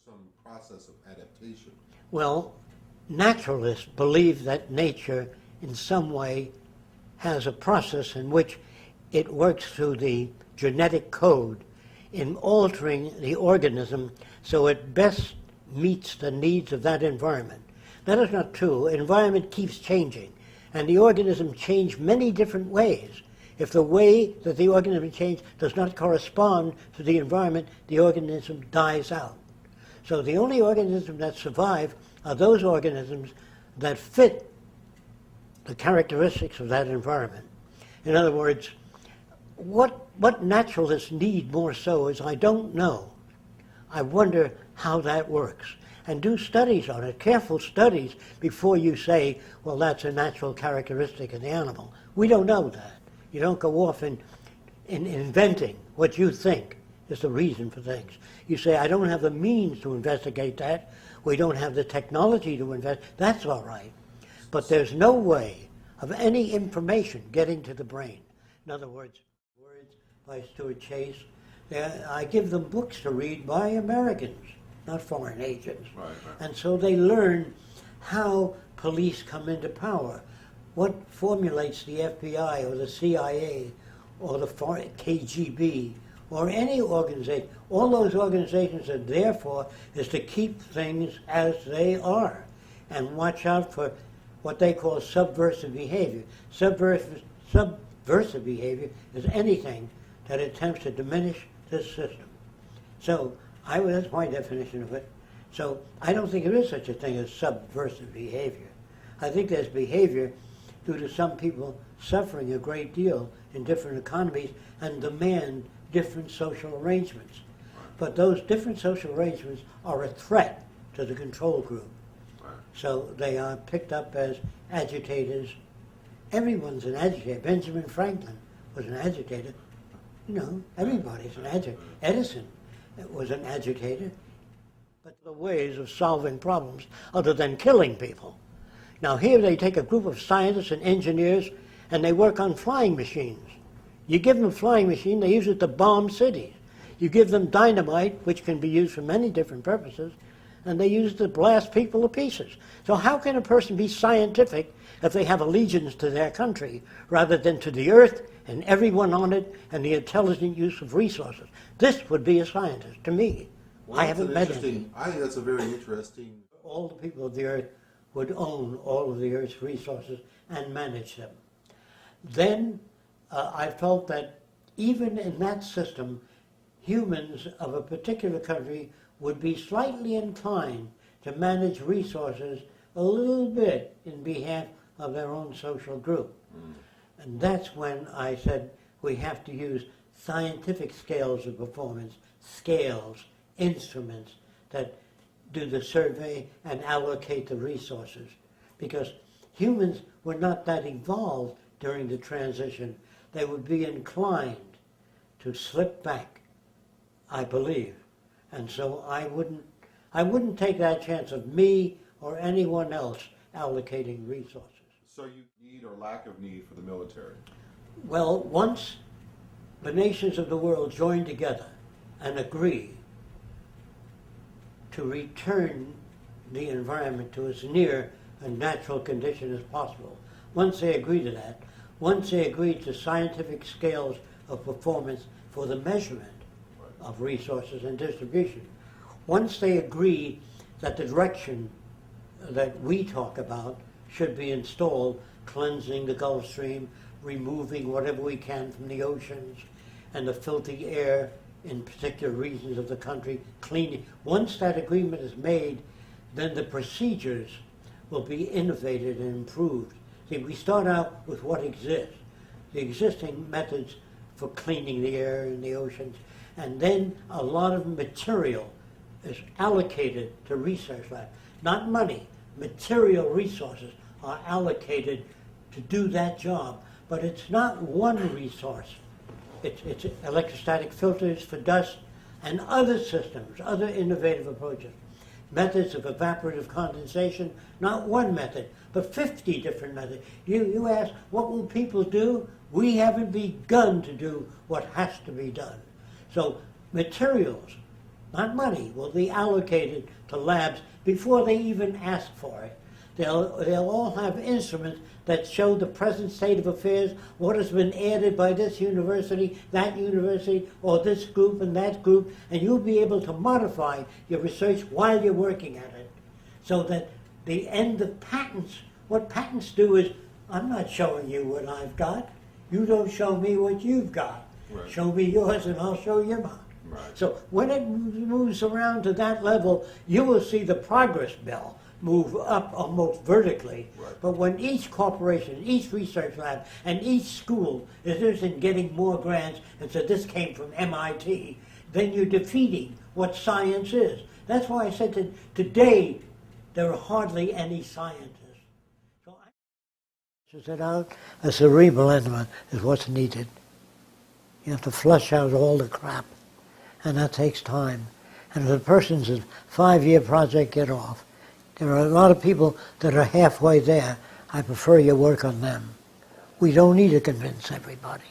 some process of adaptation. Well, naturalists believe that nature in some way has a process in which it works through the genetic code in altering the organism so it best meets the needs of that environment. That is not true. Environment keeps changing, and the organism changes many different ways. If the way that the organism changed does not correspond to the environment, the organism dies out. So the only organisms that survive are those organisms that fit the characteristics of that environment. In other words, what naturalists need more so is, I don't know. I wonder how that works. And do studies on it, careful studies, before you say, well, that's a natural characteristic of the animal. We don't know that. You don't go off in inventing what you think is the reason for things. You say, I don't have the means to investigate that. We don't have the technology to invest. That's all right. But there's no way of any information getting to the brain. In other words by Stuart Chase. I give them books to read by Americans, not foreign agents. Right. And so they learn how police come into power, what formulates the FBI or the CIA or the KGB or any organization. All those organizations are there for is to keep things as they are and watch out for what they call subversive behavior. Subversive behavior is anything that attempts to diminish this system. So that's my definition of it. So I don't think there is such a thing as subversive behavior. I think there's behavior due to some people suffering a great deal in different economies and demand different social arrangements. But those different social arrangements are a threat to the control group. So they are picked up as agitators. Everyone's an agitator. Benjamin Franklin was an agitator. Everybody's an agitator. Edison was an agitator. But the ways of solving problems other than killing people. Now here they take a group of scientists and engineers and they work on flying machines. You give them a flying machine, they use it to bomb cities. You give them dynamite, which can be used for many different purposes, and they use it to blast people to pieces. So how can a person be scientific if they have allegiance to their country rather than to the earth and everyone on it and the intelligent use of resources? This would be a scientist to me. Well, I haven't met any. I think that's a very interesting... All the people of the earth would own all of the earth's resources and manage them. Then I felt that even in that system, humans of a particular country would be slightly inclined to manage resources a little bit in behalf of their own social group. And that's when I said we have to use scientific scales of performance, scales, instruments that do the survey and allocate the resources. Because humans were not that evolved during the transition. They would be inclined to slip back, I believe. And so I wouldn't take that chance of me or anyone else allocating resources. So you need or lack of need for the military? Well, once the nations of the world join together and agree to return the environment to as near a natural condition as possible, once they agree to that, once they agree to scientific scales of performance for the measurement of resources and distribution, once they agree that the direction that we talk about should be installed, cleansing the Gulf Stream, removing whatever we can from the oceans, and the filthy air in particular regions of the country, cleaning. Once that agreement is made, then the procedures will be innovated and improved. See, we start out with what exists, the existing methods for cleaning the air in the oceans, and then a lot of material is allocated to research labs. Not money, material resources are allocated to do that job, but it's not one resource. It's electrostatic filters for dust and other systems, other innovative approaches. Methods of evaporative condensation, not one method, but 50 different methods. You ask, what will people do? We haven't begun to do what has to be done. So materials not money, will be allocated to labs before they even ask for it. They'll all have instruments that show the present state of affairs, what has been added by this university, or this group and that group, and you'll be able to modify your research while you're working at it. So that the end of patents, what patents do is, I'm not showing you what I've got. You don't show me what you've got. Right. Show me yours and I'll show you mine. Right. So when it moves around to that level, you will see the progress bell move up almost vertically. Right. But when each corporation, each research lab, and each school is interested in getting more grants and said this came from MIT, then you're defeating what science is. That's why I said that today there are hardly any scientists. So I it out, a cerebral enema is what's needed. You have to flush out all the crap, and that takes time. And if a person's a 5-year project, get off. There are a lot of people that are halfway there. I prefer you work on them. We don't need to convince everybody.